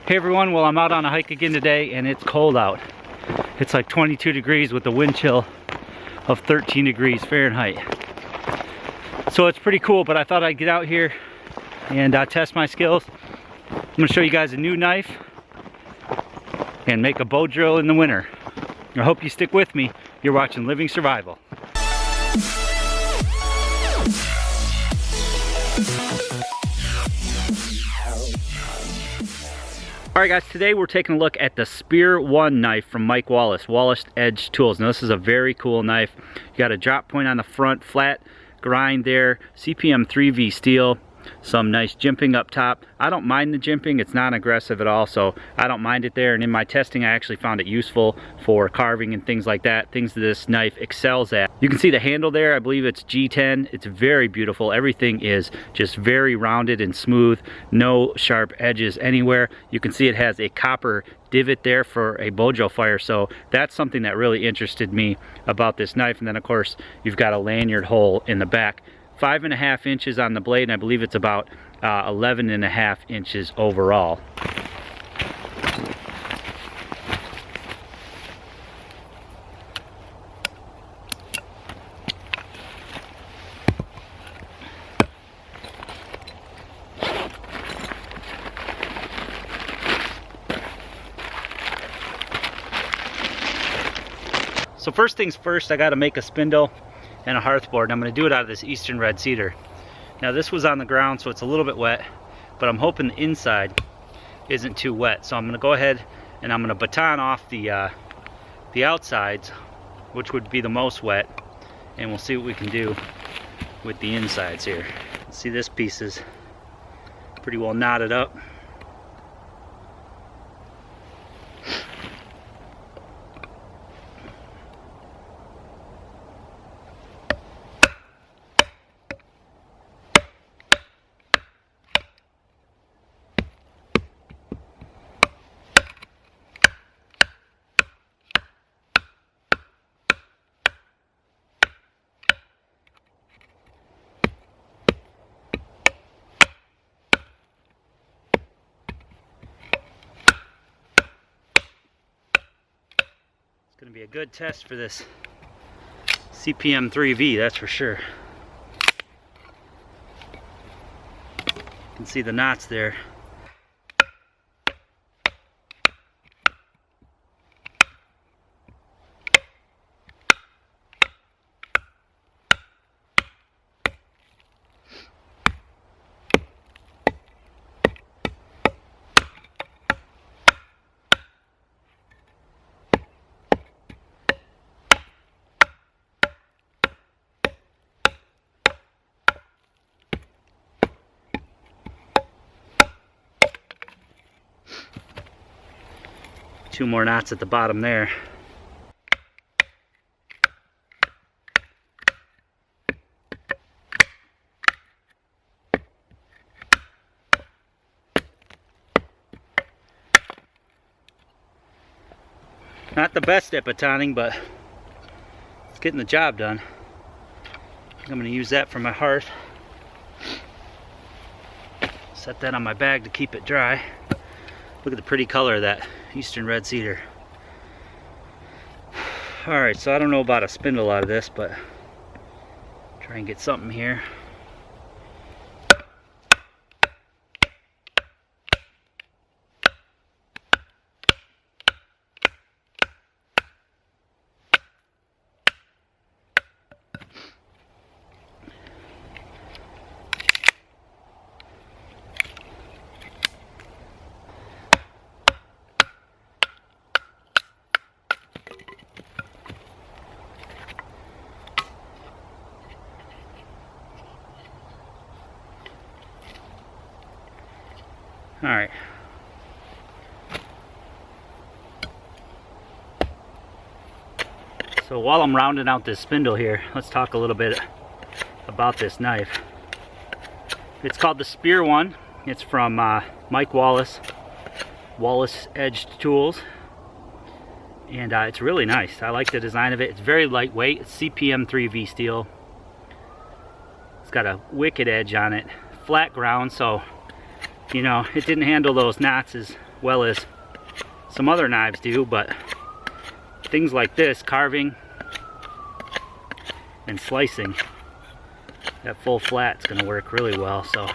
Hey everyone, well I'm out on a hike again today and it's cold out. It's like 22 degrees with a wind chill of 13 degrees Fahrenheit. So it's pretty cool, but I thought I'd get out here and test my skills. I'm gonna show you guys a new knife and make a bow drill in the winter. I hope you stick with me. You're watching Living Survival. Alright guys, today we're taking a look at the Spear-1 knife from Wallace Edge Tools. Now this is a very cool knife. You got a drop point on the front, flat grind there, CPM 3V steel, some nice jimping up top. I don't mind the jimping, it's not aggressive at all, so I don't mind it there. And in my testing I actually found it useful for carving and things like that, things that this knife excels at. You can see the handle there, I believe it's G10. It's very beautiful. Everything is just very rounded and smooth, no sharp edges anywhere. You can see it has a copper divot there for a bow drill fire, so that's something that really interested me about this knife. And then of course you've got a lanyard hole in the back, 5.5 inches on the blade, and I believe it's about 11.5 inches overall. So first things first, I got to make a spindle and a hearth board, and I'm going to do it out of this Eastern red cedar. Now this was on the ground, so it's a little bit wet, but I'm hoping the inside isn't too wet. So I'm going to go ahead and I'm going to baton off the outsides, which would be the most wet, and we'll see what we can do with the insides here. See, this piece is pretty well knotted up. Going to be a good test for this CPM 3V, that's for sure. You can see the knots there. Two more knots at the bottom there. Not the best at batoning, but it's getting the job done. I'm going to use that for my hearth. Set that on my bag to keep it dry. Look at the pretty color of that Eastern red cedar. Alright, so I don't know about a spindle out of this, but try and get something here. All right. So while I'm rounding out this spindle here, let's talk a little bit about this knife. It's called the Spear-1. It's from Wallace Edge Tools. And it's really nice. I like the design of it. It's very lightweight. It's CPM 3V steel. It's got a wicked edge on it. Flat ground, so you know, it didn't handle those knots as well as some other knives do, but things like this, carving and slicing, that full flat's going to work really well. So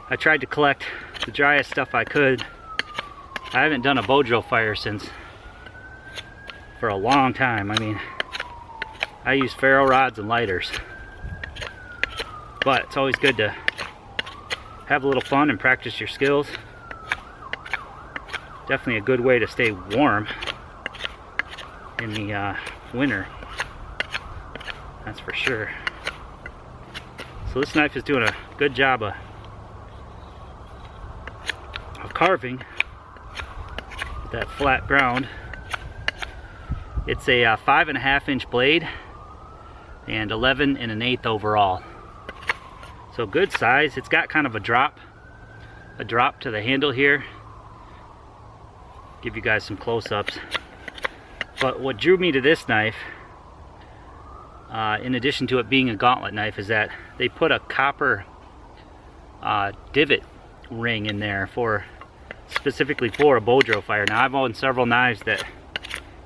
I tried to collect the driest stuff I could. I haven't done a bow drill fire for a long time. I mean, I use ferro rods and lighters, but it's always good to have a little fun and practice your skills. Definitely a good way to stay warm in the winter, that's for sure. So this knife is doing a good job of carving that flat ground. It's a 5.5 inch blade and 11 1/8 overall. So good size. It's got kind of a drop to the handle here. Give you guys some close-ups. But what drew me to this knife, in addition to it being a gauntlet knife, is that they put a copper divot ring in there specifically for a bow drill fire. Now I've owned several knives that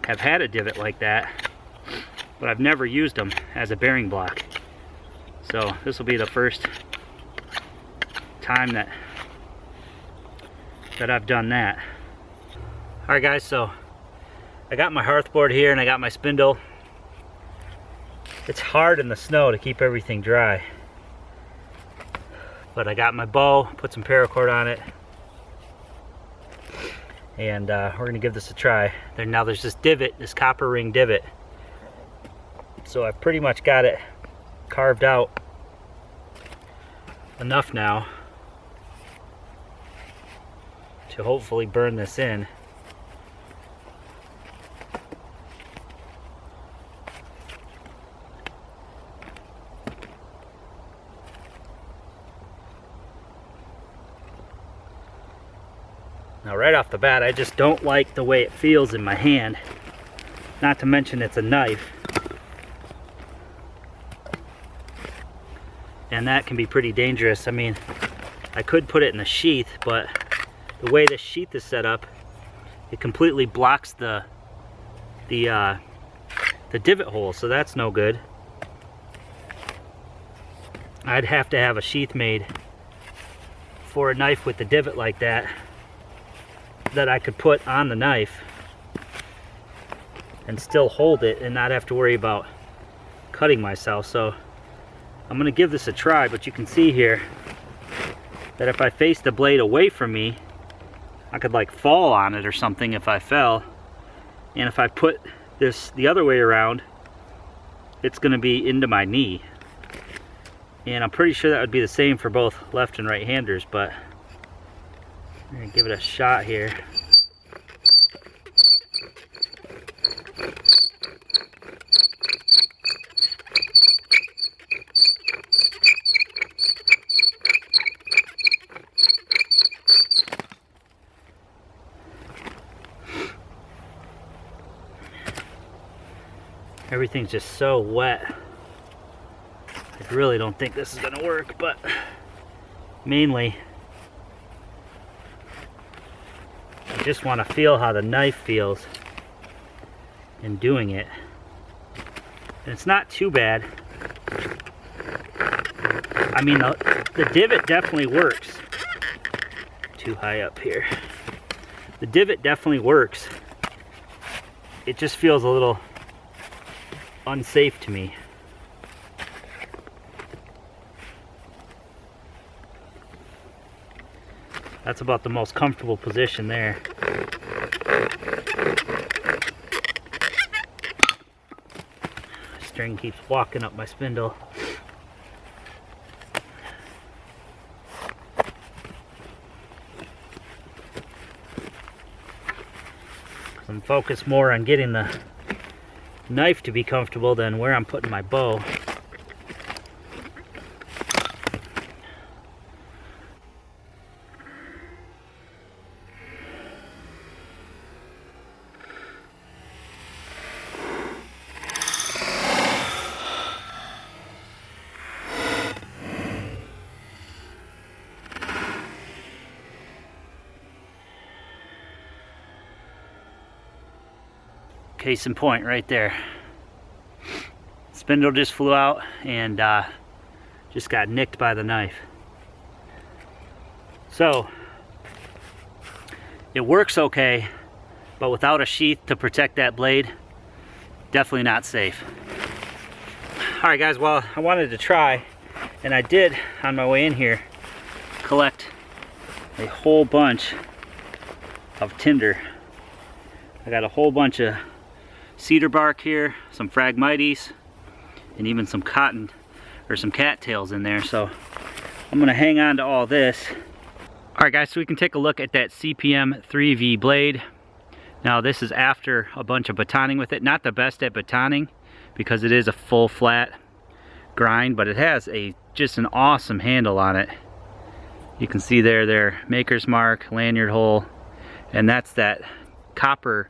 have had a divot like that, but I've never used them as a bearing block. So this will be the first time that I've done that. Alright guys, so I got my hearthboard here and I got my spindle. It's hard in the snow to keep everything dry, but I got my bow, put some paracord on it, and we're going to give this a try. Now there's this divot, this copper ring divot, so I've pretty much got it carved out enough now to hopefully burn this in. Now right off the bat, I just don't like the way it feels in my hand. Not to mention it's a knife. And that can be pretty dangerous. I mean, I could put it in a sheath, but the way this sheath is set up, it completely blocks the divot hole, so that's no good. I'd have to have a sheath made for a knife with a divot like that I could put on the knife and still hold it and not have to worry about cutting myself. So I'm going to give this a try, but you can see here that if I face the blade away from me, I could like fall on it or something if I fell. And if I put this the other way around, it's going to be into my knee. And I'm pretty sure that would be the same for both left and right handers, but I'm going to give it a shot here. Everything's just so wet. I really don't think this is going to work, but mainly I just want to feel how the knife feels in doing it. And it's not too bad. I mean, the divot definitely works. Too high up here. The divot definitely works. It just feels a little unsafe to me. That's about the most comfortable position there. String keeps walking up my spindle. I'm focused more on getting the knife to be comfortable than where I'm putting my bow. Case in point right there. Spindle just flew out and just got nicked by the knife. So it works okay, but without a sheath to protect that blade, definitely not safe. Alright guys, well, I wanted to try, and I did on my way in here collect a whole bunch of tinder. I got a whole bunch of cedar bark here, some Phragmites, and even some cotton or some cattails in there. So I'm gonna hang on to all this. Alright guys, so we can take a look at that CPM 3V blade. Now this is after a bunch of batoning with it. Not the best at batoning because it is a full flat grind, but it has just an awesome handle on it. You can see there maker's mark, lanyard hole, and that's that copper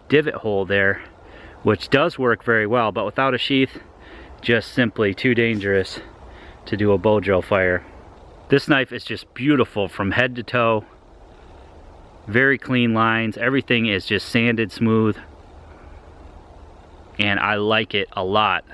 divot hole there, which does work very well, but without a sheath, just simply too dangerous to do a bow drill fire. This knife is just beautiful from head to toe. Very clean lines. Everything is just sanded smooth. And I like it a lot.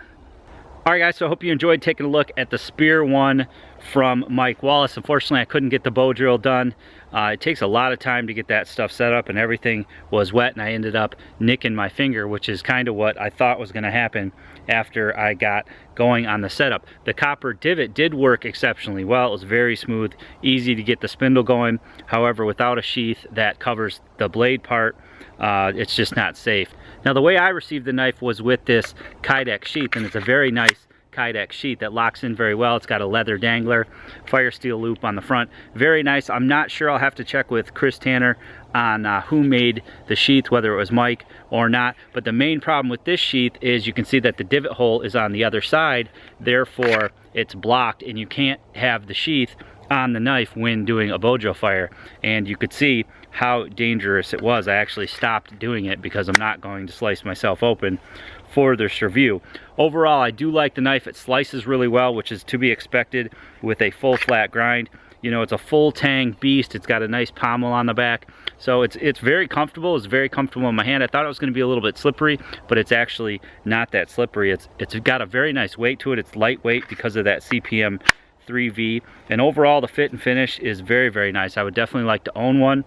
Alright guys, so I hope you enjoyed taking a look at the Spear-1 from Mike Wallace. Unfortunately, I couldn't get the bow drill done. It takes a lot of time to get that stuff set up, and everything was wet, and I ended up nicking my finger, which is kind of what I thought was going to happen after I got going on the setup. The copper divot did work exceptionally well. It was very smooth, easy to get the spindle going. However, without a sheath that covers the blade part, it's just not safe. Now the way I received the knife was with this Kydex sheath, and it's a very nice Kydex sheath that locks in very well. It's got a leather dangler, fire steel loop on the front. Very nice. I'm not sure, I'll have to check with Chris Tanner on who made the sheath, whether it was Mike or not. But the main problem with this sheath is you can see that the divot hole is on the other side, therefore it's blocked and you can't have the sheath on the knife when doing a bow drill fire. And you could see how dangerous it was. I actually stopped doing it because I'm not going to slice myself open for this review. Overall, I do like the knife. It slices really well, which is to be expected with a full flat grind. You know, it's a full tang beast. It's got a nice pommel on the back, so it's very comfortable. It's very comfortable in my hand. I thought it was going to be a little bit slippery, but it's actually not that slippery. It's got a very nice weight to it. It's lightweight because of that CPM 3V, and overall the fit and finish is very, very nice. I would definitely like to own one.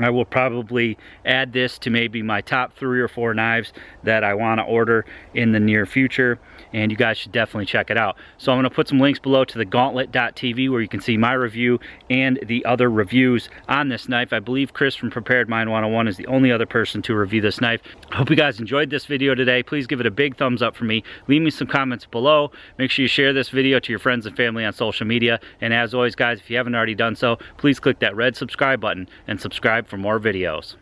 I will probably add this to maybe my top 3 or 4 knives that I want to order in the near future, and you guys should definitely check it out. So I'm going to put some links below to the gauntlet.tv where you can see my review and the other reviews on this knife. I believe Chris from Prepared Mind 101 is the only other person to review this knife. I hope you guys enjoyed this video today. Please give it a big thumbs up for me. Leave me some comments below. Make sure you share this video to your friends and family on social media. And as always guys, if you haven't already done so, please click that red subscribe button and subscribe for more videos.